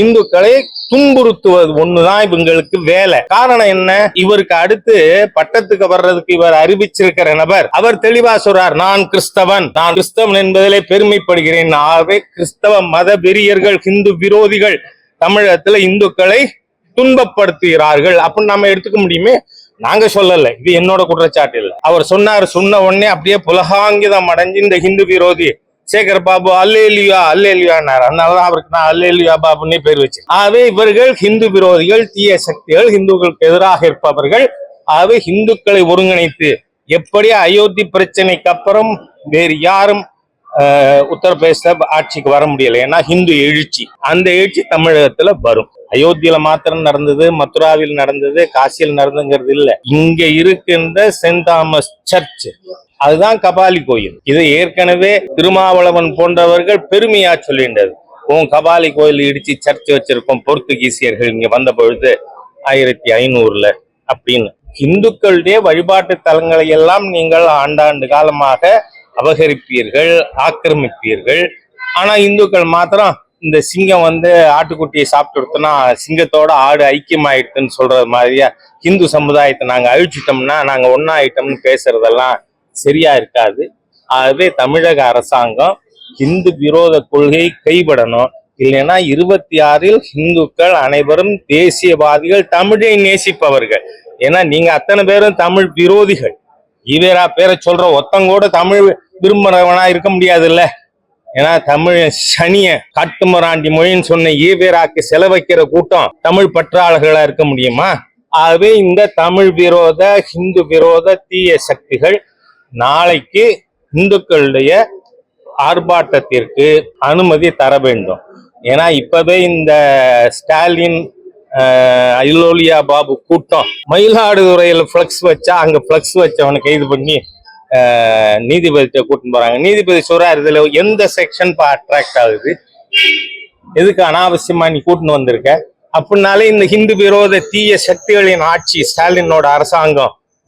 இந்துக்களை துன்புறுத்துவது ஒண்ணுதான் இவங்களுக்கு வேலை. காரணம் என்ன? இவருக்கு அடுத்து பட்டத்துக்கு வர்றதுக்கு இவர் அறிவிச்சிருக்கிற நபர் அவர் தெளிவா சொல்றார், நான் கிறிஸ்தவன் என்பதிலே பெருமைப்படுகிறேன். ஆகவே கிறிஸ்தவ மத வெறியர்கள், இந்து விரோதிகள் தமிழகத்துல இந்துக்களை துன்பப்படுத்துகிறார்கள் அப்படின்னு நம்ம எடுத்துக்க முடியுமே. நாங்க சொல்லல, இது என்னோட குற்றச்சாட்டு இல்லை. அவர் சொன்ன உடனே அப்படியே புலகாங்கிதம் அடைஞ்சு இந்த ஹிந்து விரோதி சேகர் பாபு அல்லேலியா அல்லேலியானார். அதனாலதான் அவருக்கு நான் அல்லேலியா பாபுன்னே பேர் வச்சு. ஆகவே இவர்கள் ஹிந்து விரோதிகள், தீய சக்திகள், ஹிந்துக்களுக்கு எதிராக இருப்பவர்கள். ஆகவே இந்துக்களை ஒருங்கிணைத்து எப்படி அயோத்தி பிரச்சனைக்கு அப்புறம் வேறு யாரும் உத்தரப்பிரதேச ஆட்சிக்கு வர முடியல. ஏன்னா ஹிந்து எழுச்சி, அந்த எழுச்சி தமிழகத்துல வரும். அயோத்தியில மாத்திரம் நடந்தது, மதுராவில் நடந்தது, காசியில் நடந்ததுங்கிறது இல்ல. இங்க இருக்கின்ற சென்ட் தாமஸ் சர்ச், அதுதான் கபாலி கோயில். இது ஏற்கனவே திருமாவளவன் போன்றவர்கள் பெருமையா சொல்லின்றது. கபாலி கோயில் இடிச்சு சர்ச் வச்சிருக்கோம் போர்த்துகீசியர்கள் இங்க வந்த பொழுது 1500 அப்படின்னு. இந்துக்களுடைய வழிபாட்டு தலங்களை எல்லாம் நீங்கள் ஆண்டாண்டு காலமாக அபகரிப்பீர்கள், ஆக்கிரமிப்பீர்கள். ஆனா இந்துக்கள் மாத்திரம் இந்த சிங்கம் ஆட்டுக்குட்டியை சாப்பிட்டுனா சிங்கத்தோட ஆடு ஐக்கியமாயிட்டுன்னு சொல்றது மாதிரியா இந்து சமுதாயத்தை நாங்க அழிச்சிட்டோம்னா நாங்க ஒன்னாயிட்டோம்னு பேசுறதெல்லாம் சரியா இருக்காது. ஆகவே தமிழக அரசாங்கம் இந்து விரோத கொள்கை கைவிடணும். இல்லைன்னா 26 இந்துக்கள் அனைவரும் தேசியவாதிகள், தமிழை நேசிப்பவர்கள். ஏன்னா நீங்க அத்தனை பேரும் தமிழ் விரோதிகள். ஈவேரா பேரை சொல்ற ஒத்தங்கூட தமிழ் விரும்புறவனா இருக்க முடியாது இல்ல. ஏன்னா தமிழ் சனிய காட்டுமராண்டி மொழின்னு சொன்ன ஈவேராக்கு செலவைக்கிற கூட்டம் தமிழ் பற்றாளர்களா இருக்க முடியுமா? ஆகவே இந்த தமிழ் விரோத, ஹிந்து விரோத தீய சக்திகள் நாளைக்கு இந்துக்களுடைய ஆர்ப்பாட்டத்திற்கு அனுமதி தர வேண்டும். ஏன்னா இப்பவே இந்த ஸ்டாலின், இல்லோலியா பாபு கூட்டம் மயிலாடுதுறையில பிளக்ஸ் வச்சா, அங்க பிளக்ஸ் வச்சவனை கைது பண்ணி நீதிபதிட்ட கூட்டின்னு போறாங்க. நீதிபதி சொல்றாரு, இதுல எந்த செக்ஷன் அட்ராக்ட் ஆகுது, எதுக்கு அனாவசியமா நீ கூட்டின்னு வந்திருக்க அப்படின்னாலே இந்த ஹிந்து விரோத தீய சக்திகளின் ஆட்சி, ஸ்டாலினோட அரசாங்கம்